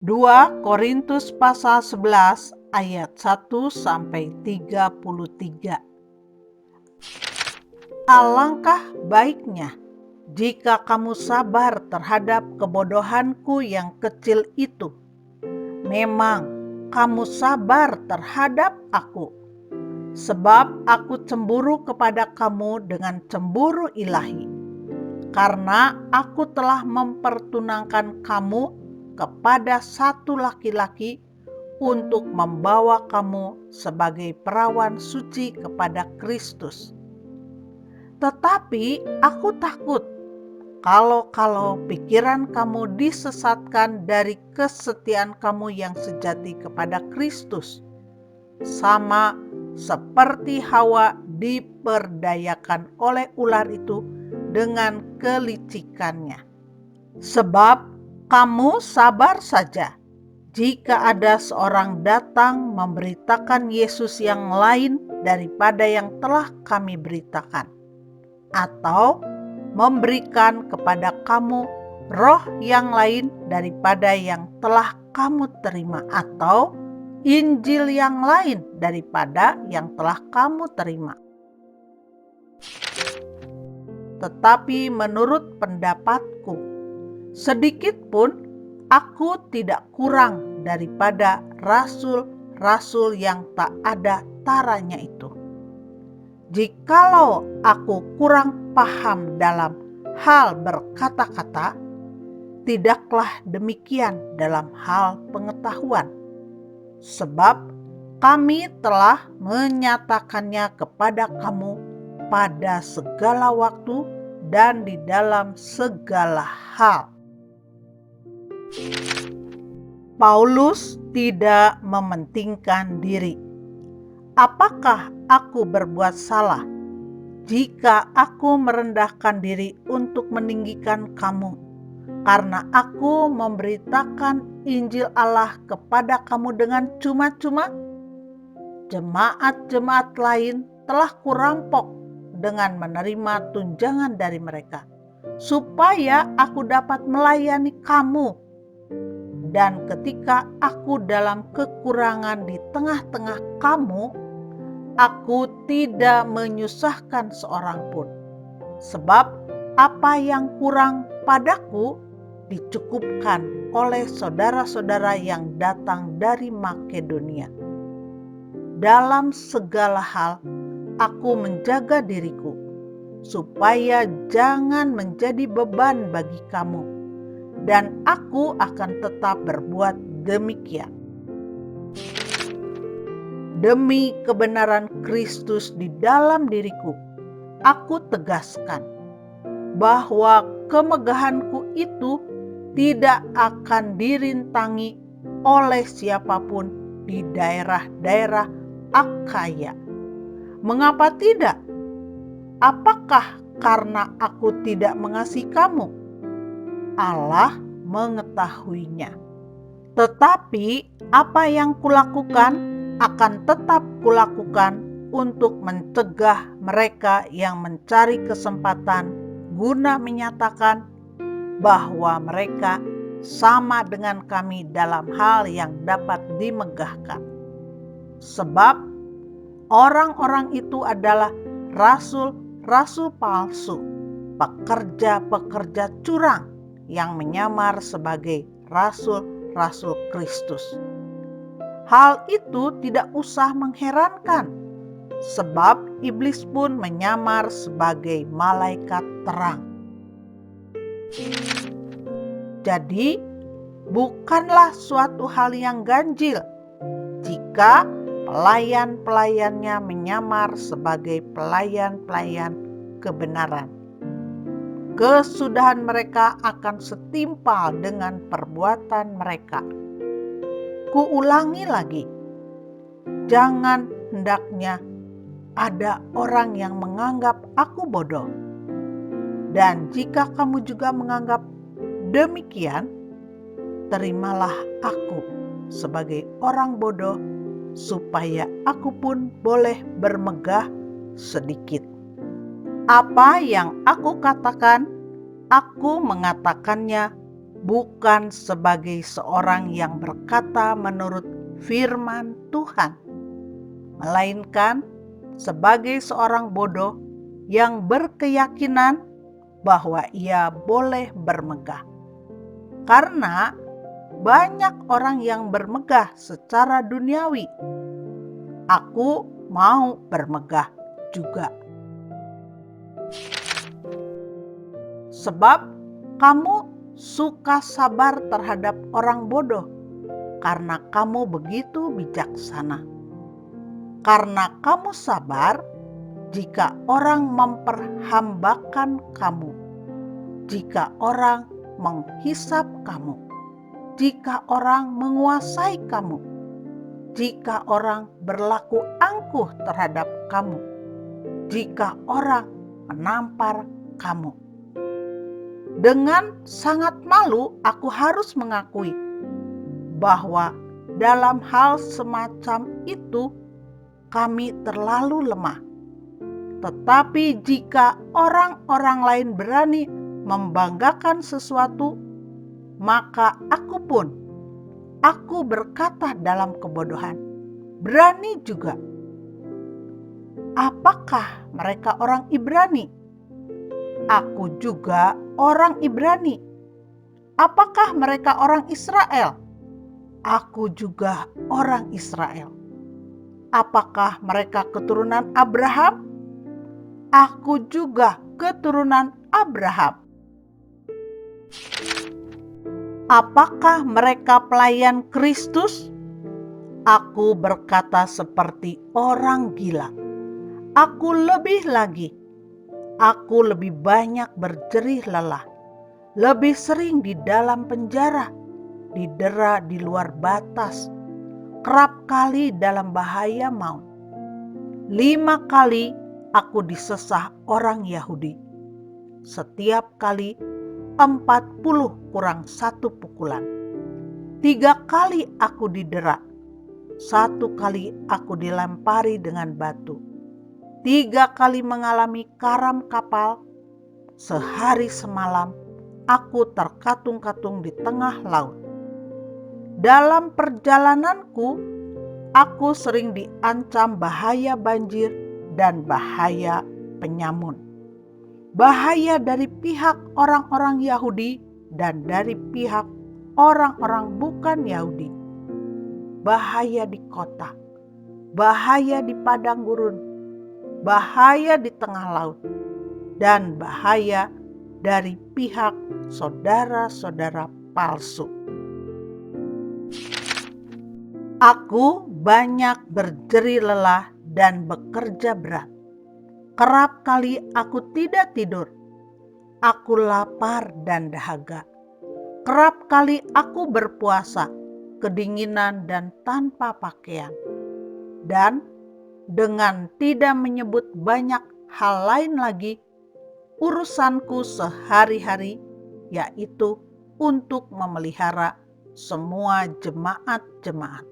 2 Korintus pasal 11 ayat 1 sampai 33. Alangkah baiknya jika kamu sabar terhadap kebodohanku yang kecil itu. Memang kamu sabar terhadap aku, sebab aku cemburu kepada kamu dengan cemburu ilahi, karena aku telah mempertunangkan kamu kepada satu laki-laki untuk membawa kamu sebagai perawan suci kepada Kristus. Tetapi aku takut kalau pikiran kamu disesatkan dari kesetiaan kamu yang sejati kepada Kristus, sama seperti Hawa diperdayakan oleh ular itu dengan kelicikannya. Sebab kamu sabar saja jika ada seorang datang memberitakan Yesus yang lain daripada yang telah kami beritakan, atau memberikan kepada kamu roh yang lain daripada yang telah kamu terima, atau Injil yang lain daripada yang telah kamu terima. Tetapi menurut pendapatku, sedikit pun aku tidak kurang daripada rasul-rasul yang tak ada taranya itu. Jikalau aku kurang paham dalam hal berkata-kata, tidaklah demikian dalam hal pengetahuan. Sebab kami telah menyatakannya kepada kamu pada segala waktu dan di dalam segala hal. Paulus tidak mementingkan diri. Apakah aku berbuat salah jika aku merendahkan diri untuk meninggikan kamu, karena aku memberitakan Injil Allah kepada kamu dengan cuma-cuma? Jemaat-jemaat lain telah kurampok dengan menerima tunjangan dari mereka, supaya aku dapat melayani kamu. Dan ketika aku dalam kekurangan di tengah-tengah kamu, aku tidak menyusahkan seorang pun. Sebab apa yang kurang padaku dicukupkan oleh saudara-saudara yang datang dari Makedonia. Dalam segala hal, aku menjaga diriku, supaya jangan menjadi beban bagi kamu, dan aku akan tetap berbuat demikian. Demi kebenaran Kristus di dalam diriku, aku tegaskan bahwa kemegahanku itu tidak akan dirintangi oleh siapapun di daerah-daerah Akhaya. Mengapa tidak? Apakah karena aku tidak mengasihi kamu? Allah mengetahuinya. Tetapi apa yang kulakukan akan tetap kulakukan untuk mencegah mereka yang mencari kesempatan guna menyatakan bahwa mereka sama dengan kami dalam hal yang dapat dimegahkan. Sebab orang-orang itu adalah rasul-rasul palsu, pekerja-pekerja curang yang menyamar sebagai rasul-rasul Kristus. Hal itu tidak usah mengherankan, sebab iblis pun menyamar sebagai malaikat terang. Jadi, bukanlah suatu hal yang ganjil jika pelayan-pelayannya menyamar sebagai pelayan-pelayan kebenaran. Kesudahan mereka akan setimpal dengan perbuatan mereka. Kuulangi lagi, jangan hendaknya ada orang yang menganggap aku bodoh. Dan jika kamu juga menganggap demikian, terimalah aku sebagai orang bodoh, supaya aku pun boleh bermegah sedikit. Apa yang aku katakan, aku mengatakannya bukan sebagai seorang yang berkata menurut firman Tuhan, melainkan sebagai seorang bodoh yang berkeyakinan bahwa ia boleh bermegah. Karena banyak orang yang bermegah secara duniawi. Aku mau bermegah juga. Sebab kamu suka sabar terhadap orang bodoh, karena kamu begitu bijaksana. Karena kamu sabar jika orang memperhambakan kamu, jika orang menghisap kamu, jika orang menguasai kamu, jika orang berlaku angkuh terhadap kamu, jika orang menampar kamu. Dengan sangat malu aku harus mengakui bahwa dalam hal semacam itu kami terlalu lemah. Tetapi jika orang-orang lain berani membanggakan sesuatu, maka aku berkata dalam kebodohan, berani juga. Apakah mereka orang Ibrani? Aku juga orang Ibrani. Apakah mereka orang Israel? Aku juga orang Israel. Apakah mereka keturunan Abraham? Aku juga keturunan Abraham. Apakah mereka pelayan Kristus? Aku berkata seperti orang gila. Aku lebih lagi. Aku lebih banyak berjerih lelah, lebih sering di dalam penjara, didera di luar batas, kerap kali dalam bahaya maut. 5 kali aku disesah orang Yahudi. Setiap kali 40 kurang 1 pukulan. 3 kali aku didera. 1 kali aku dilempari dengan batu. 3 kali mengalami karam kapal. Sehari semalam aku terkatung-katung di tengah laut. Dalam perjalananku, aku sering diancam bahaya banjir dan bahaya penyamun. Bahaya dari pihak orang-orang Yahudi dan dari pihak orang-orang bukan Yahudi. Bahaya di kota, bahaya di padang gurun, bahaya di tengah laut, dan bahaya dari pihak saudara-saudara palsu. Aku banyak berjerih lelah dan bekerja berat. Kerap kali aku tidak tidur. Aku lapar dan dahaga. Kerap kali aku berpuasa, kedinginan dan tanpa pakaian. Dan dengan tidak menyebut banyak hal lain lagi, urusanku sehari-hari yaitu untuk memelihara semua jemaat-jemaat.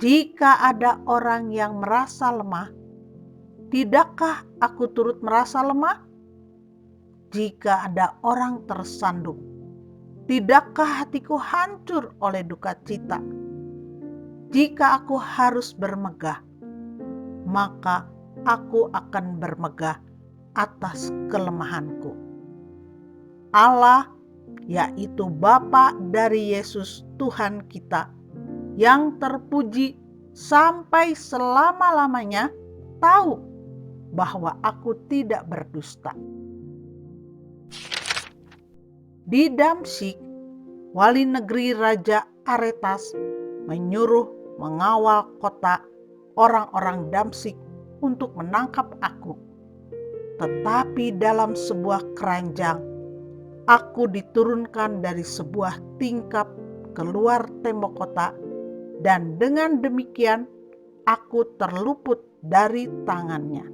Jika ada orang yang merasa lemah, tidakkah aku turut merasa lemah? Jika ada orang tersandung, tidakkah hatiku hancur oleh duka cita? Jika aku harus bermegah, maka aku akan bermegah atas kelemahanku. Allah, yaitu Bapa dari Yesus Tuhan kita, yang terpuji sampai selama-lamanya, tahu bahwa aku tidak berdusta. Di Damsyik, wali negeri Raja Aretas menyuruh mengawal kota orang-orang Damsyik untuk menangkap aku. Tetapi dalam sebuah keranjang, aku diturunkan dari sebuah tingkap keluar tembok kota, dan dengan demikian aku terluput dari tangannya.